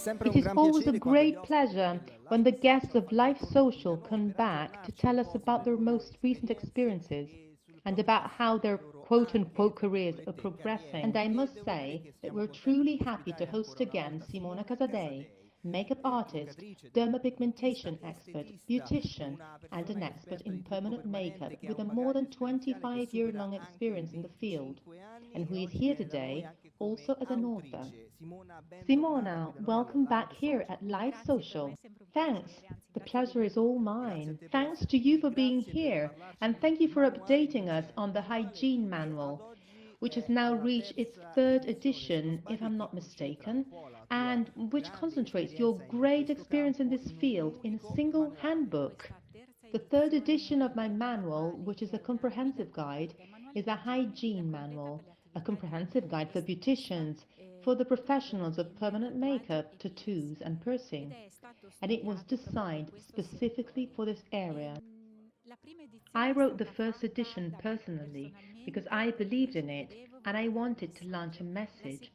It is always a great pleasure when the guests of Life Social come back to tell us about their most recent experiences and about how their quote-unquote careers are progressing. And I must say that we're truly happy to host again Simona Casadei, makeup artist, dermapigmentation expert, beautician, and an expert in permanent makeup with a more than 25-year-long experience in the field, and who is here today also as an author. Simona, welcome back here at Live Social. Thanks. The pleasure is all mine. Thanks to you for being here, and thank you for updating us on the Hygiene Manual, which has now reached its third edition, if I'm not mistaken, and which concentrates your great experience in this field in a single handbook. The third edition of my manual, which is a comprehensive guide, is a hygiene manual, a comprehensive guide for beauticians, for the professionals of permanent makeup, tattoos, and piercing, and it was designed specifically for this area. I wrote the first edition personally because I believed in it and I wanted to launch a message.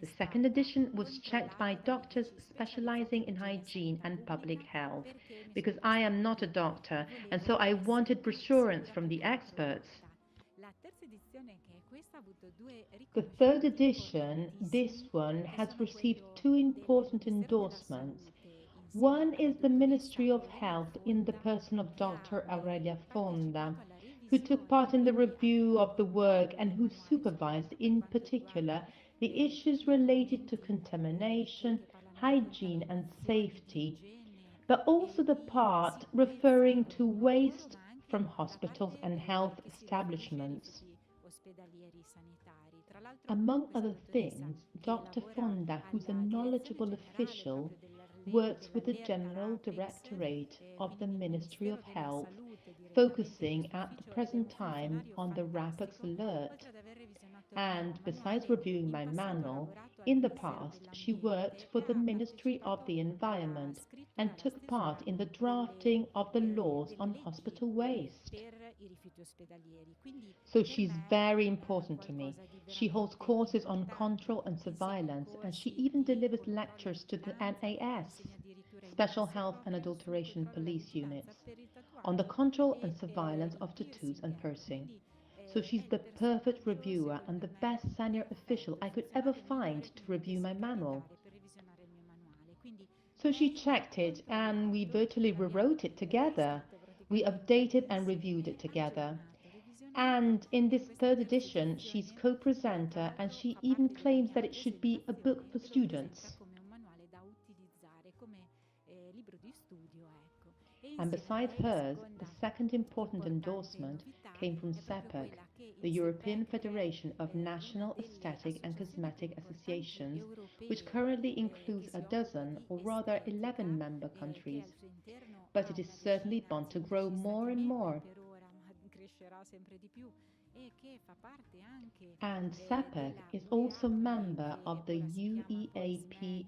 The second edition was checked by doctors specializing in hygiene and public health because I am not a doctor and so I wanted reassurance from the experts. The third edition, this one, has received two important endorsements. One is the Ministry of Health in the person of Dr. Aurelia Fonda, who took part in the review of the work and who supervised in particular the issues related to contamination, hygiene and safety, but also the part referring to waste from hospitals and health establishments. Among other things, Dr. Fonda, who's a knowledgeable official, works with the General Directorate of the Ministry of Health, focusing at the present time on the Rapax alert. And besides reviewing my manual, in the past she worked for the Ministry of the Environment and took part in the drafting of the laws on hospital waste. So she's very important to me. She holds courses on control and surveillance, and she even delivers lectures to the NAS, Special Health and Adulteration Police Units, on the control and surveillance of tattoos and piercing. So she's the perfect reviewer and the best senior official I could ever find to review my manual. So she checked it and we virtually rewrote it together. We updated and reviewed it together. And in this third edition, she's co-presenter and she even claims that it should be a book for students. And beside hers, the second important endorsement came from SEPAC, the European Federation of National Aesthetic and Cosmetic Associations, which currently includes a dozen, or rather 11 member countries. But it is certainly bound to grow more and more. And SEPAC is also member of the UEAPME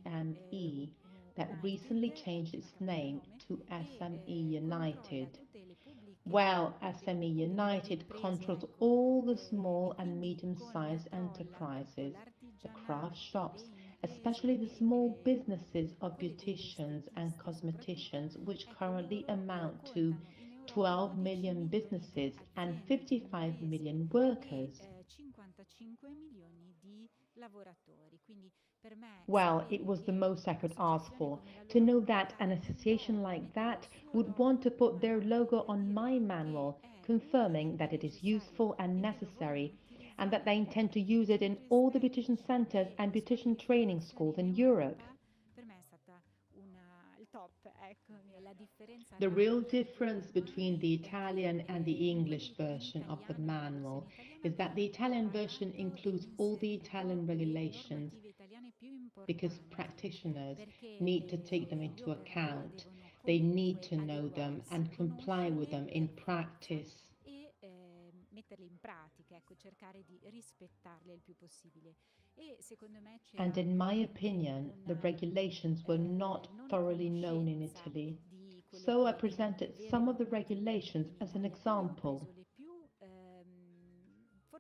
that recently changed its name to SME United. Well, SME United controls all the small and medium-sized enterprises, the craft shops, especially the small businesses of beauticians and cosmeticians, which currently amount to 12 million businesses and 55 million workers. Well, it was the most I could ask for, to know that an association like that would want to put their logo on my manual, confirming that it is useful and necessary, and that they intend to use it in all the beautician centers and beautician training schools in Europe. The real difference between the Italian and the English version of the manual is that the Italian version includes all the Italian regulations because practitioners need to take them into account. They need to know them and comply with them in practice. And in my opinion, the regulations were not thoroughly known in Italy. So I presented some of the regulations as an example.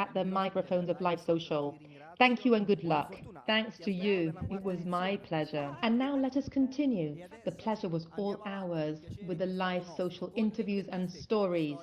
at the microphones of Live Social. Thank you and good luck. Thanks to you. It was my pleasure. And now let us continue. The pleasure was all ours with the Live Social interviews and stories.